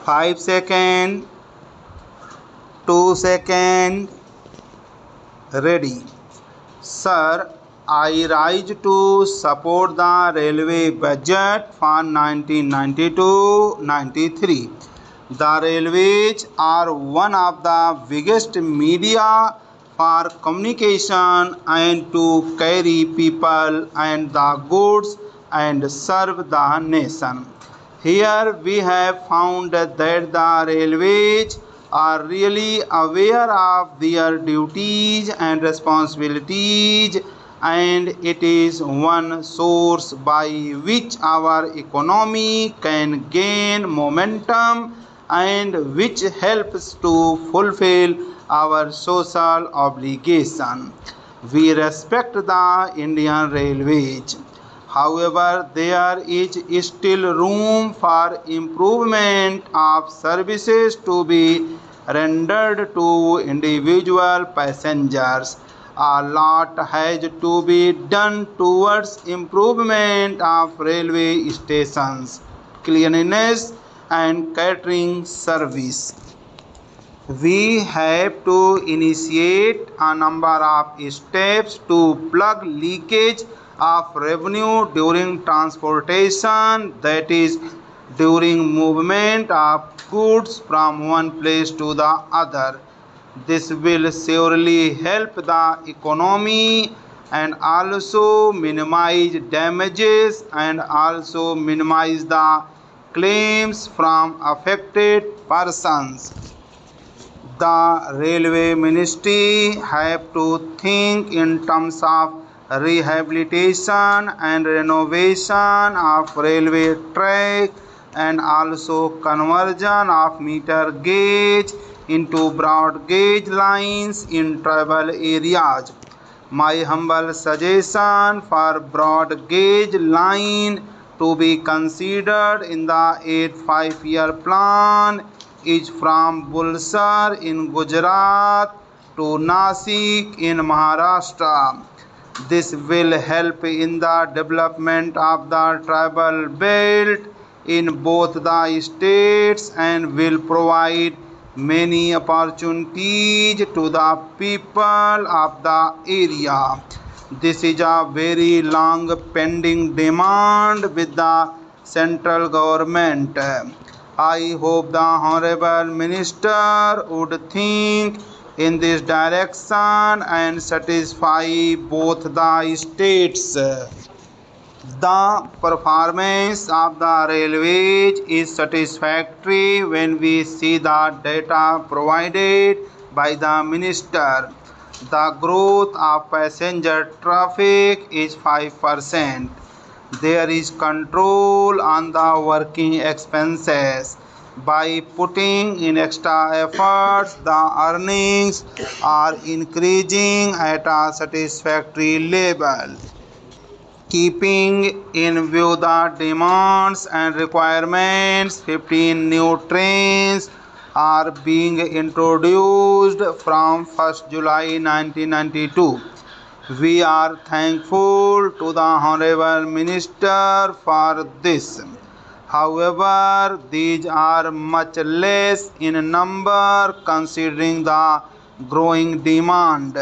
5 seconds, 2 seconds, ready. Sir, I rise to support the railway budget for 1992-93. The railways are one of the biggest media for communication and to carry people and the goods and serve the nation. Here we have found that the railways are really aware of their duties and responsibilities, and it is one source by which our economy can gain momentum and which helps to fulfill our social obligation. We respect the Indian Railways. However, there is still room for improvement of services to be rendered to individual passengers. A lot has to be done towards improvement of railway stations, cleanliness and catering service. We have to initiate a number of steps to plug leakage of revenue during transportation, that is, during movement of goods from one place to the other. This will surely help the economy and also minimize damages and also minimize the claims from affected persons. The railway ministry have to think in terms of rehabilitation and renovation of railway track and also conversion of meter gauge into broad gauge lines in tribal areas. My humble suggestion for broad gauge line to be considered in the 8-5-year plan is from Bulsar in Gujarat to Nasik in Maharashtra. This will help in the development of the tribal belt in both the states and will provide many opportunities to the people of the area. This is a very long pending demand with the central government. I hope the Honorable Minister would think in this direction and satisfy both the states. The performance of the railways is satisfactory when we see the data provided by the Minister. The growth of passenger traffic is 5%. There is control on the working expenses. By putting in extra efforts, the earnings are increasing at a satisfactory level. Keeping in view the demands and requirements, 15 new trains are being introduced from 1st July 1992. We are thankful to the Honorable Minister for this. However, these are much less in number considering the growing demand.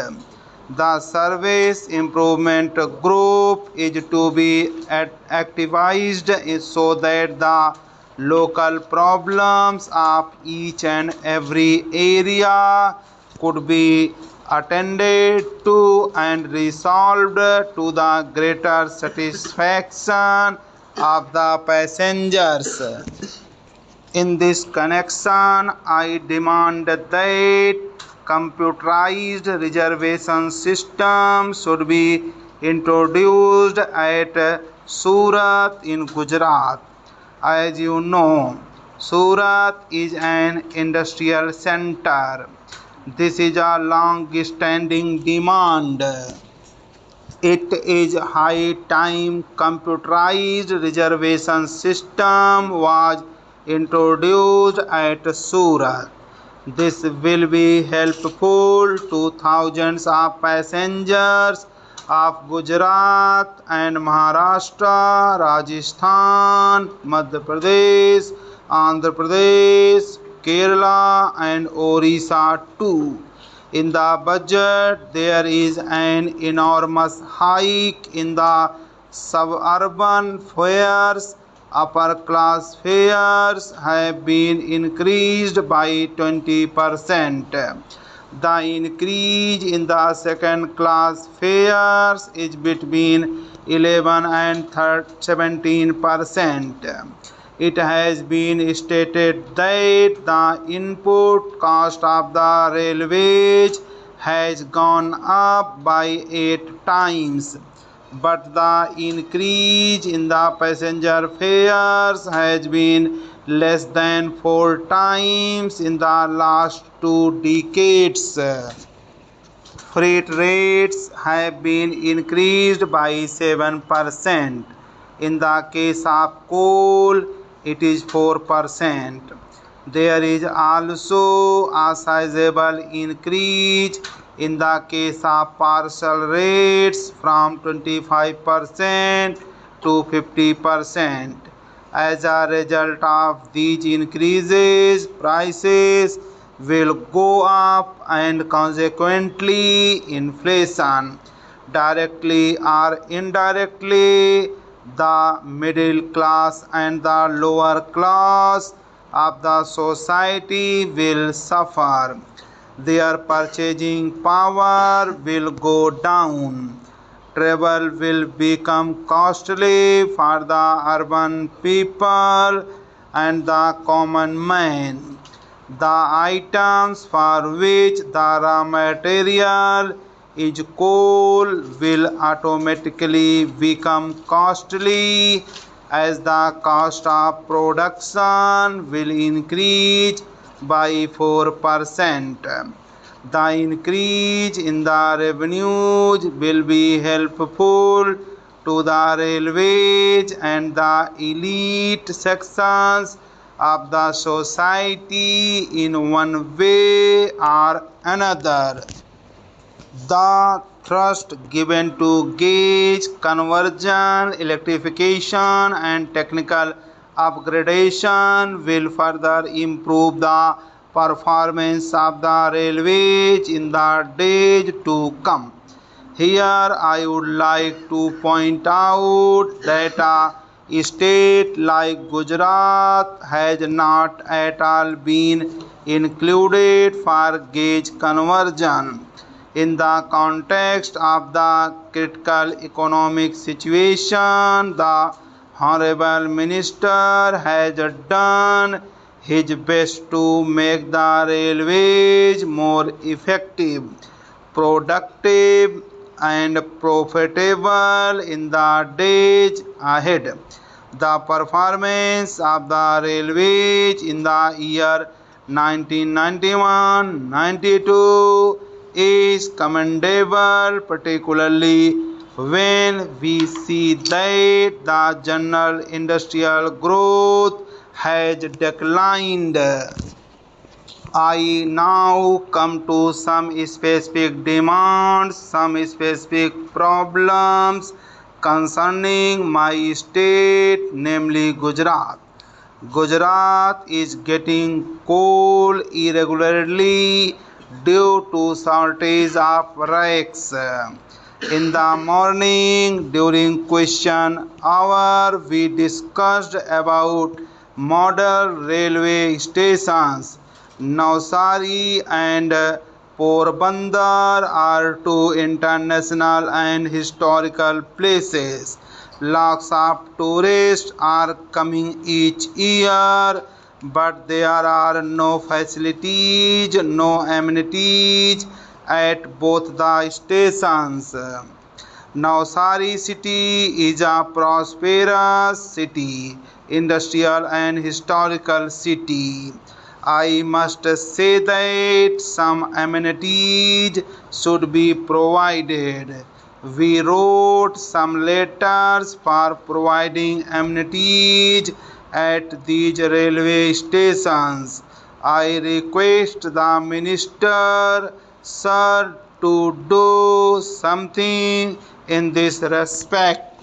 The Service Improvement Group is to be activized so that the local problems of each and every area could be attended to and resolved to the greater satisfaction of the passengers. In this connection, I demand that computerized reservation system should be introduced at Surat in Gujarat. As you know, Surat is an industrial center. This is a long-standing demand. It is high time computerized reservation system was introduced at Surat. This will be helpful to thousands of passengers of Gujarat and Maharashtra, Rajasthan, Madhya Pradesh, Andhra Pradesh, Kerala and Orissa too. In the budget, there is an enormous hike in the suburban fares. Upper class fares have been increased by 20%. The increase in the second class fares is between 11 and 17%. It has been stated that the input cost of the railways has gone up by 8 times, but the increase in the passenger fares has been less than 4 times in the last 2 decades. Freight rates have been increased by 7%. In the case of coal, it is 4%. There is also a sizable increase in the case of parcel rates from 25% to 50%. As a result of these increases, prices will go up and consequently inflation, directly or indirectly, the middle class and the lower class of the society will suffer. Their purchasing power will go down. Travel will become costly for the urban people and the common man. The items for which the raw material is coal will automatically become costly as the cost of production will increase by 4%. The increase in the revenues will be helpful to the railways and the elite sections of the society in one way or another. The thrust given to gauge conversion, electrification and technical upgradation will further improve the performance of the railways in the days to come. Here I would like to point out that a state like Gujarat has not at all been included for gauge conversion. In the context of the critical economic situation, the Honorable Minister has done his best to make the railways more effective, productive and profitable in the days ahead. The performance of the railways in the year 1991-92 is commendable, particularly when we see that the general industrial growth has declined. I now come to some specific demands, some specific problems concerning my state, namely Gujarat. Gujarat is getting coal irregularly due to shortage of rakes. In the morning during question hour, we discussed about model railway stations. Navsari and Porbandar are two international and historical places. Lakhs of tourists are coming each year, but there are no facilities, no amenities at both the stations. Navsari city is a prosperous city, industrial and historical city. I must say that some amenities should be provided. We wrote some letters for providing amenities at these railway stations. I request the minister, sir, to do something in this respect.